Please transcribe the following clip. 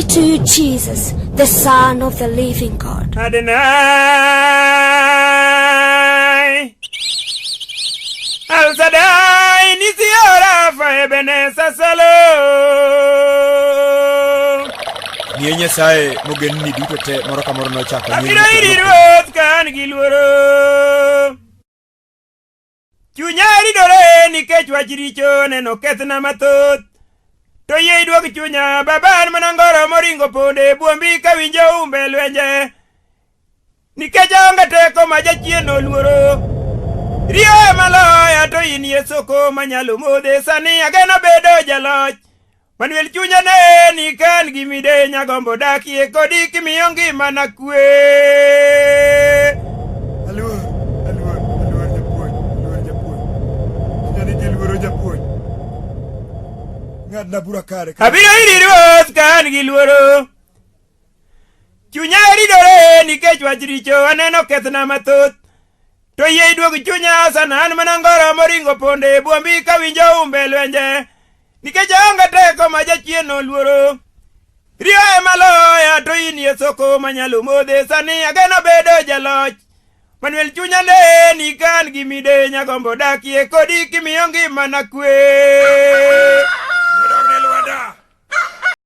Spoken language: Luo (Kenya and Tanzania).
be to you, Jesus, the Son of the living God. Adonai, Al Shaddai, Nisiora, Faebenesa Salo. Nienye sae mugenni duto te moroka morono chako. Abiro iri Ruoth kan gi luoro. Chunya ridore nikech wach richo neno kethna mathoth. To yie iduog chunya baban manangoro moringo ponde buombi kawinjo umbe lwenje. Nikech aonge teko ma jachieno luoro. Rio maloya to in Yesoko manyalo modhe sani ageno bedo jaloch. Manuel chunya ne ni kan gimide nyagombo dakie kodi kimiyo ngimana kwe. Aluor japuonj. Chunya ni luoro japuonj. Ng'adna bura kare. Abiro iri Ruoth kan gi luoro. Chunya ridore nikech wach richo aneno kethna mathoth. To yie iduog chunya sanan manangoro moringo ponde buombi kawinjo umbe lwenje. Nikech aonge teko ma jachieno luoro. Rio maloya to in Yesoko manyalo modhe sani ageno bedo jaloch. Manuel chunya ne ni kan gimide nyagombo dakie kodi kimiyo ngimana kwe.